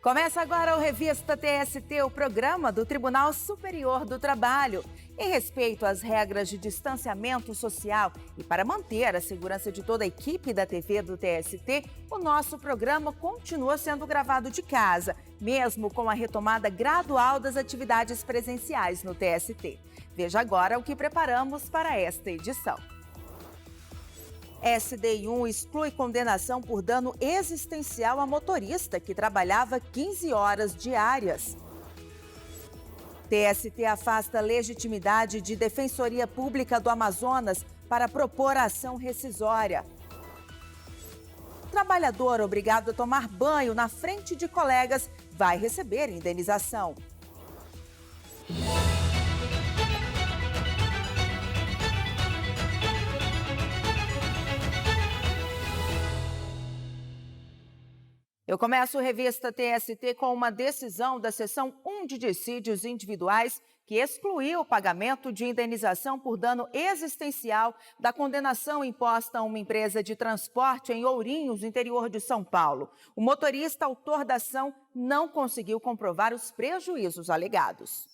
Começa agora o Revista TST, o programa do Tribunal Superior do Trabalho. Em respeito às regras de distanciamento social e para manter a segurança de toda a equipe da TV do TST, o nosso programa continua sendo gravado de casa, mesmo com a retomada gradual das atividades presenciais no TST. Veja agora o que preparamos para esta edição. SDI1 exclui condenação por dano existencial a motorista que trabalhava 15 horas diárias. TST afasta a legitimidade de Defensoria Pública do Amazonas para propor ação rescisória. Trabalhador obrigado a tomar banho na frente de colegas vai receber indenização. Eu começo a Revista TST com uma decisão da Seção 1 de Dissídios Individuais que excluiu o pagamento de indenização por dano existencial da condenação imposta a uma empresa de transporte em Ourinhos, interior de São Paulo. O motorista autor da ação não conseguiu comprovar os prejuízos alegados.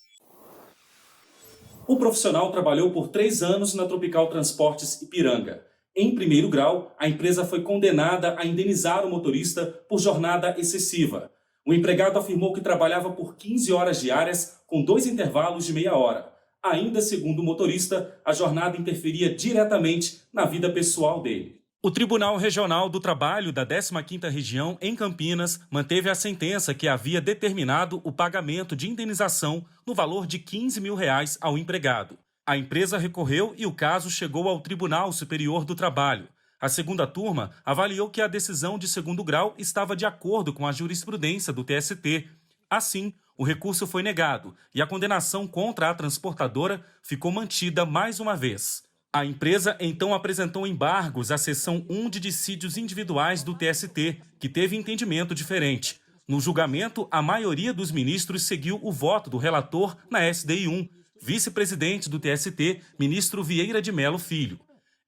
O profissional trabalhou por 3 anos na Tropical Transportes Ipiranga. Em primeiro grau, a empresa foi condenada a indenizar o motorista por jornada excessiva. O empregado afirmou que trabalhava por 15 horas diárias, com 2 intervalos de meia hora. Ainda segundo o motorista, a jornada interferia diretamente na vida pessoal dele. O Tribunal Regional do Trabalho da 15ª Região, em Campinas, manteve a sentença que havia determinado o pagamento de indenização no valor de R$15 mil ao empregado. A empresa recorreu e o caso chegou ao Tribunal Superior do Trabalho. A segunda turma avaliou que a decisão de segundo grau estava de acordo com a jurisprudência do TST. Assim, o recurso foi negado e a condenação contra a transportadora ficou mantida mais uma vez. A empresa então apresentou embargos à Seção 1 de Dissídios Individuais do TST, que teve entendimento diferente. No julgamento, a maioria dos ministros seguiu o voto do relator na SDI1, vice-presidente do TST, ministro Vieira de Mello Filho.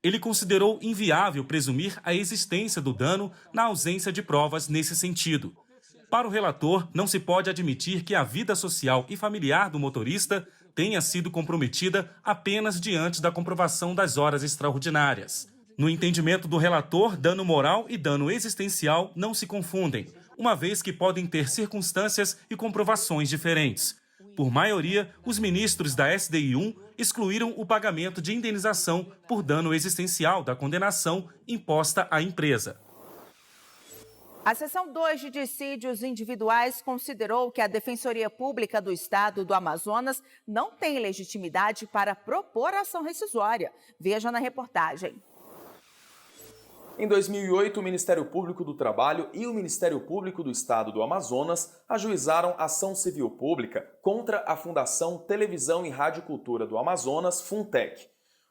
Ele considerou inviável presumir a existência do dano na ausência de provas nesse sentido. Para o relator, não se pode admitir que a vida social e familiar do motorista tenha sido comprometida apenas diante da comprovação das horas extraordinárias. No entendimento do relator, dano moral e dano existencial não se confundem, uma vez que podem ter circunstâncias e comprovações diferentes. Por maioria, os ministros da SDI1 excluíram o pagamento de indenização por dano existencial da condenação imposta à empresa. A Seção 2 de Dissídios Individuais considerou que a Defensoria Pública do Estado do Amazonas não tem legitimidade para propor ação rescisória. Veja na reportagem. Em 2008, o Ministério Público do Trabalho e o Ministério Público do Estado do Amazonas ajuizaram ação civil pública contra a Fundação Televisão e Radiocultura do Amazonas, Funtec.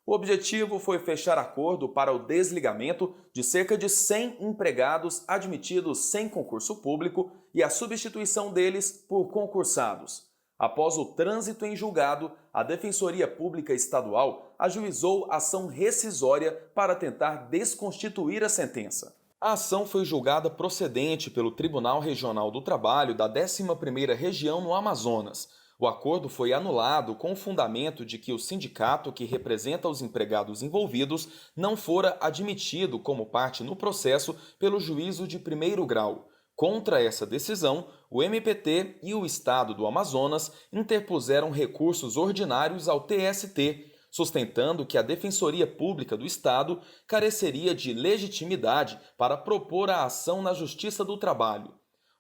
O objetivo foi fechar acordo para o desligamento de cerca de 100 empregados admitidos sem concurso público e a substituição deles por concursados. Após o trânsito em julgado, a Defensoria Pública Estadual ajuizou ação rescisória para tentar desconstituir a sentença. A ação foi julgada procedente pelo Tribunal Regional do Trabalho da 11ª Região no Amazonas. O acordo foi anulado com o fundamento de que o sindicato que representa os empregados envolvidos não fora admitido como parte no processo pelo juízo de primeiro grau. Contra essa decisão, o MPT e o Estado do Amazonas interpuseram recursos ordinários ao TST, sustentando que a Defensoria Pública do Estado careceria de legitimidade para propor a ação na Justiça do Trabalho.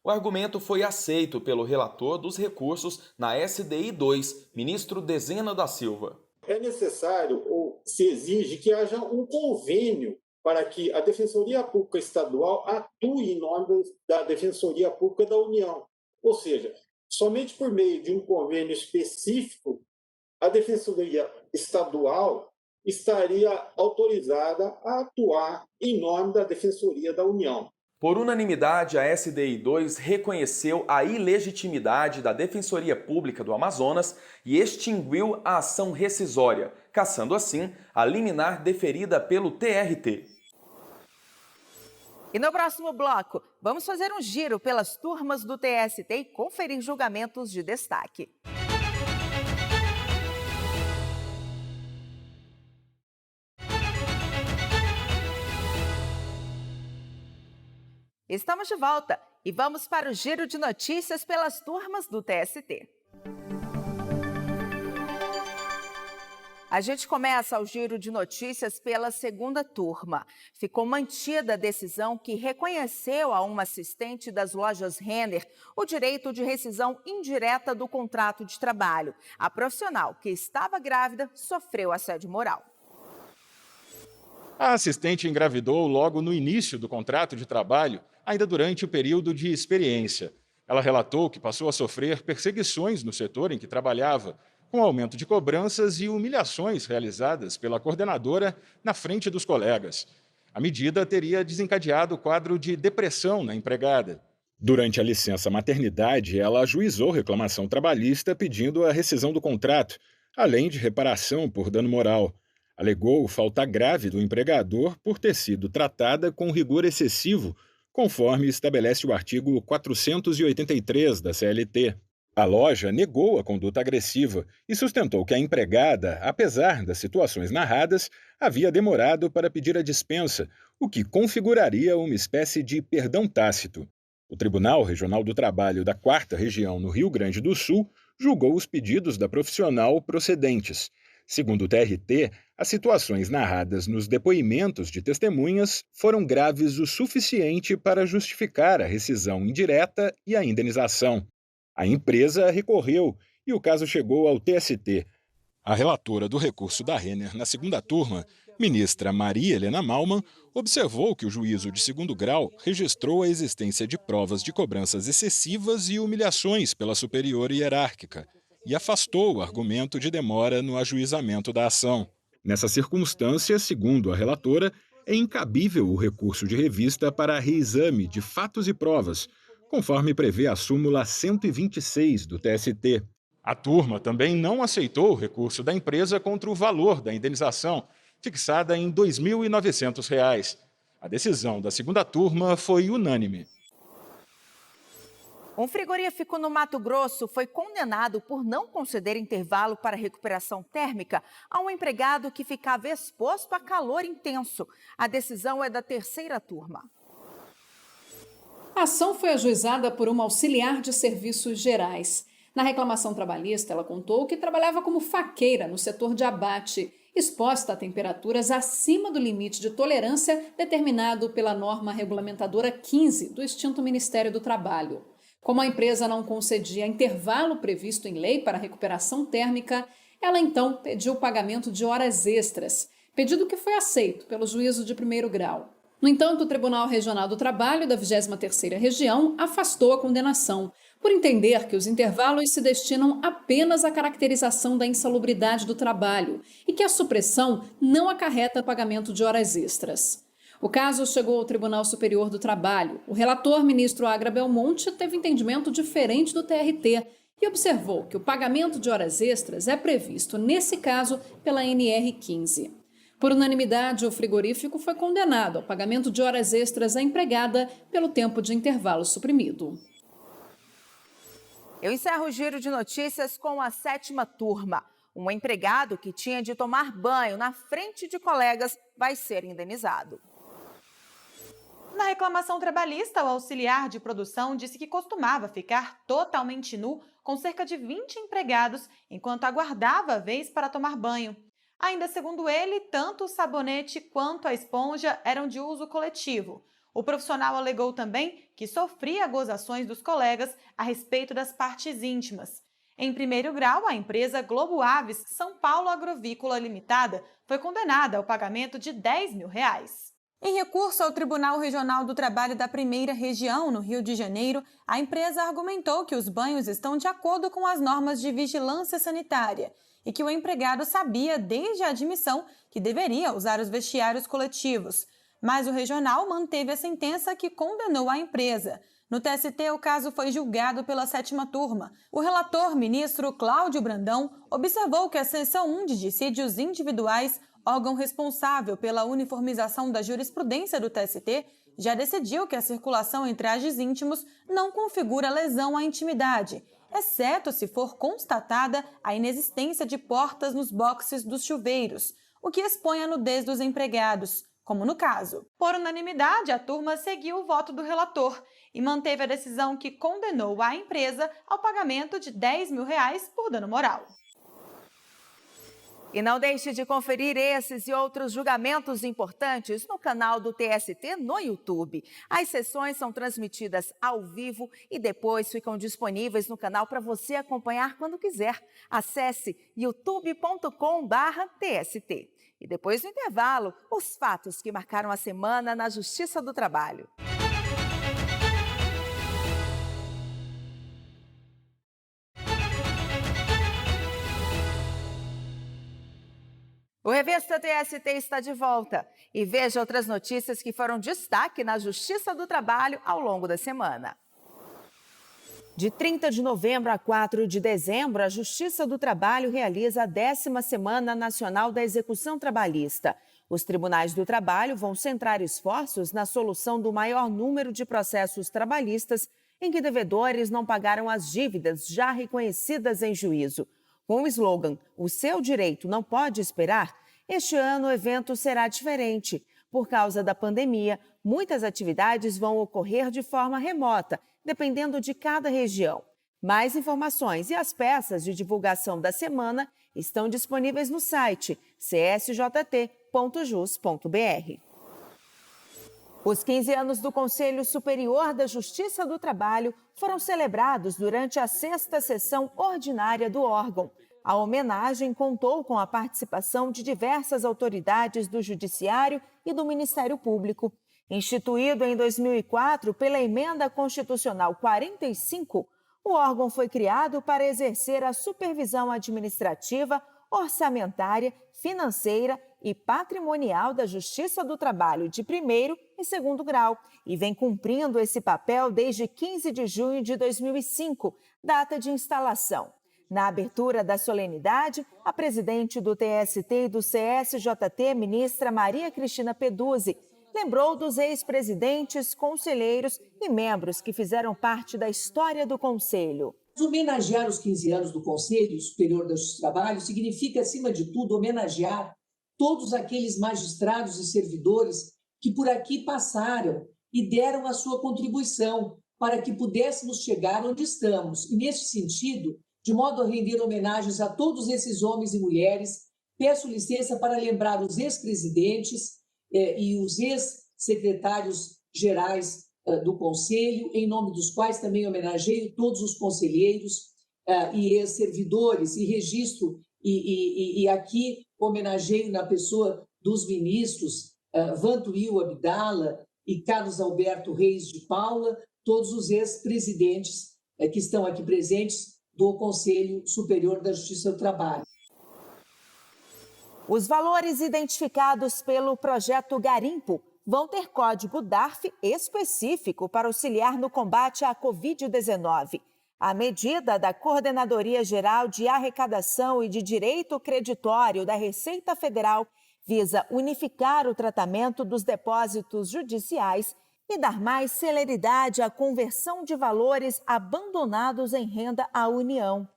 O argumento foi aceito pelo relator dos recursos na SDI2, ministro Dezena da Silva. É necessário ou se exige que haja um convênio para que a Defensoria Pública Estadual atue em nome da Defensoria Pública da União. Ou seja, somente por meio de um convênio específico, a Defensoria Estadual estaria autorizada a atuar em nome da Defensoria da União. Por unanimidade, a SDI2 reconheceu a ilegitimidade da Defensoria Pública do Amazonas e extinguiu a ação rescisória, cassando assim a liminar deferida pelo TRT. E no próximo bloco, vamos fazer um giro pelas turmas do TST e conferir julgamentos de destaque. Estamos de volta e vamos para o giro de notícias pelas turmas do TST. A gente começa o giro de notícias pela segunda turma. Ficou mantida a decisão que reconheceu a uma assistente das lojas Renner o direito de rescisão indireta do contrato de trabalho. A profissional que estava grávida sofreu assédio moral. A assistente engravidou logo no início do contrato de trabalho, ainda durante o período de experiência. Ela relatou que passou a sofrer perseguições no setor em que trabalhava, com aumento de cobranças e humilhações realizadas pela coordenadora na frente dos colegas. A medida teria desencadeado o quadro de depressão na empregada. Durante a licença maternidade, ela ajuizou reclamação trabalhista pedindo a rescisão do contrato, além de reparação por dano moral. Alegou falta grave do empregador por ter sido tratada com rigor excessivo, conforme estabelece o artigo 483 da CLT. A loja negou a conduta agressiva e sustentou que a empregada, apesar das situações narradas, havia demorado para pedir a dispensa, o que configuraria uma espécie de perdão tácito. O Tribunal Regional do Trabalho da 4ª Região no Rio Grande do Sul julgou os pedidos da profissional procedentes. Segundo o TRT, as situações narradas nos depoimentos de testemunhas foram graves o suficiente para justificar a rescisão indireta e a indenização. A empresa recorreu e o caso chegou ao TST. A relatora do recurso da Renner na segunda turma, ministra Maria Helena Malman, observou que o juízo de segundo grau registrou a existência de provas de cobranças excessivas e humilhações pela superior hierárquica e afastou o argumento de demora no ajuizamento da ação. Nessa circunstância, segundo a relatora, é incabível o recurso de revista para reexame de fatos e provas, conforme prevê a súmula 126 do TST. A turma também não aceitou o recurso da empresa contra o valor da indenização, fixada em R$ 2.900. A decisão da segunda turma foi unânime. Um frigorífico no Mato Grosso foi condenado por não conceder intervalo para recuperação térmica a um empregado que ficava exposto a calor intenso. A decisão é da terceira turma. A ação foi ajuizada por uma auxiliar de serviços gerais. Na reclamação trabalhista, ela contou que trabalhava como faqueira no setor de abate, exposta a temperaturas acima do limite de tolerância determinado pela norma regulamentadora 15 do extinto Ministério do Trabalho. Como a empresa não concedia intervalo previsto em lei para recuperação térmica, ela então pediu o pagamento de horas extras, pedido que foi aceito pelo juízo de primeiro grau. No entanto, o Tribunal Regional do Trabalho da 23ª Região afastou a condenação, por entender que os intervalos se destinam apenas à caracterização da insalubridade do trabalho e que a supressão não acarreta pagamento de horas extras. O caso chegou ao Tribunal Superior do Trabalho. O relator, ministro Agra Belmonte, teve entendimento diferente do TRT e observou que o pagamento de horas extras é previsto, nesse caso, pela NR 15. Por unanimidade, o frigorífico foi condenado ao pagamento de horas extras à empregada pelo tempo de intervalo suprimido. Eu encerro o giro de notícias com a sétima turma. Um empregado que tinha de tomar banho na frente de colegas vai ser indenizado. Na reclamação trabalhista, o auxiliar de produção disse que costumava ficar totalmente nu com cerca de 20 empregados enquanto aguardava a vez para tomar banho. Ainda segundo ele, tanto o sabonete quanto a esponja eram de uso coletivo. O profissional alegou também que sofria gozações dos colegas a respeito das partes íntimas. Em primeiro grau, a empresa Globo Aves São Paulo Agrovícola Limitada foi condenada ao pagamento de R$ 10.000. Em recurso ao Tribunal Regional do Trabalho da 1ª Região, no Rio de Janeiro, a empresa argumentou que os banhos estão de acordo com as normas de vigilância sanitária e que o empregado sabia desde a admissão que deveria usar os vestiários coletivos. Mas o regional manteve a sentença que condenou a empresa. No TST, o caso foi julgado pela sétima turma. O relator, ministro Cláudio Brandão, observou que a seção 1 de dissídios individuais, órgão responsável pela uniformização da jurisprudência do TST, já decidiu que a circulação em trajes íntimos não configura lesão à intimidade, exceto se for constatada a inexistência de portas nos boxes dos chuveiros, o que expõe a nudez dos empregados, como no caso. Por unanimidade, a turma seguiu o voto do relator e manteve a decisão que condenou a empresa ao pagamento de R$10 mil por dano moral. E não deixe de conferir esses e outros julgamentos importantes no canal do TST no YouTube. As sessões são transmitidas ao vivo e depois ficam disponíveis no canal para você acompanhar quando quiser. Acesse youtube.com/TST. E depois do intervalo, os fatos que marcaram a semana na Justiça do Trabalho. O Revista TST está de volta e veja outras notícias que foram destaque na Justiça do Trabalho ao longo da semana. De 30 de novembro a 4 de dezembro, a Justiça do Trabalho realiza a 10ª Semana Nacional da Execução Trabalhista. Os tribunais do trabalho vão centrar esforços na solução do maior número de processos trabalhistas em que devedores não pagaram as dívidas já reconhecidas em juízo. Com o slogan "O seu direito não pode esperar", este ano o evento será diferente. Por causa da pandemia, muitas atividades vão ocorrer de forma remota, dependendo de cada região. Mais informações e as peças de divulgação da semana estão disponíveis no site csjt.jus.br. Os 15 anos do Conselho Superior da Justiça do Trabalho foram celebrados durante a 6ª sessão ordinária do órgão. A homenagem contou com a participação de diversas autoridades do Judiciário e do Ministério Público. Instituído em 2004 pela Emenda Constitucional 45, o órgão foi criado para exercer a supervisão administrativa, orçamentária, financeira e patrimonial da Justiça do Trabalho de primeiro e segundo grau e vem cumprindo esse papel desde 15 de junho de 2005, data de instalação. Na abertura da solenidade, a presidente do TST e do CSJT, ministra Maria Cristina Peduzzi, lembrou dos ex-presidentes, conselheiros e membros que fizeram parte da história do Conselho. Homenagear os 15 anos do Conselho Superior da Justiça do Trabalho significa, acima de tudo, homenagear todos aqueles magistrados e servidores que por aqui passaram e deram a sua contribuição para que pudéssemos chegar onde estamos. E, nesse sentido, de modo a render homenagens a todos esses homens e mulheres, peço licença para lembrar os ex-presidentes e os ex-secretários gerais do Conselho, em nome dos quais também homenageio todos os conselheiros e ex-servidores, e registro, e aqui homenageio na pessoa dos ministros Vantuil Abdala e Carlos Alberto Reis de Paula, todos os ex-presidentes que estão aqui presentes do Conselho Superior da Justiça do Trabalho. Os valores identificados pelo projeto Garimpo vão ter código DARF específico para auxiliar no combate à Covid-19. A medida da Coordenadoria Geral de Arrecadação e de Direito Creditório da Receita Federal visa unificar o tratamento dos depósitos judiciais e dar mais celeridade à conversão de valores abandonados em renda à União.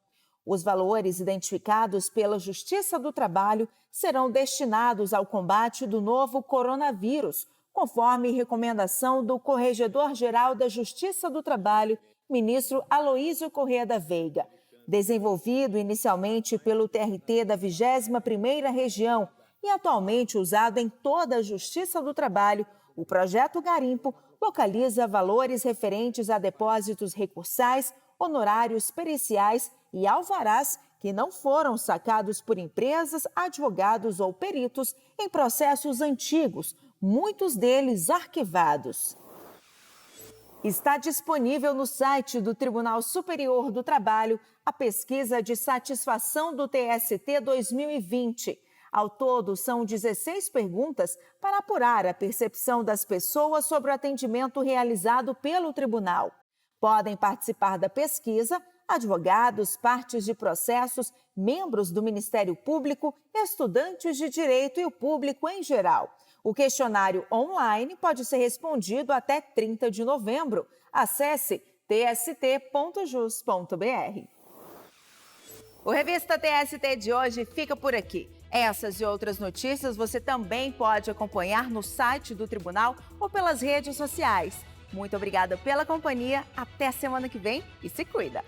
Os valores identificados pela Justiça do Trabalho serão destinados ao combate do novo coronavírus, conforme recomendação do Corregedor-Geral da Justiça do Trabalho, ministro Aloísio Corrêa da Veiga. Desenvolvido inicialmente pelo TRT da 21ª Região e atualmente usado em toda a Justiça do Trabalho, o projeto Garimpo localiza valores referentes a depósitos recursais, honorários periciais e alvarás que não foram sacados por empresas, advogados ou peritos em processos antigos, muitos deles arquivados. Está disponível no site do Tribunal Superior do Trabalho a pesquisa de satisfação do TST 2020. Ao todo, são 16 perguntas para apurar a percepção das pessoas sobre o atendimento realizado pelo tribunal. Podem participar da pesquisa advogados, partes de processos, membros do Ministério Público, estudantes de direito e o público em geral. O questionário online pode ser respondido até 30 de novembro. Acesse tst.jus.br. O Revista TST de hoje fica por aqui. Essas e outras notícias você também pode acompanhar no site do Tribunal ou pelas redes sociais. Muito obrigada pela companhia, até semana que vem e se cuida!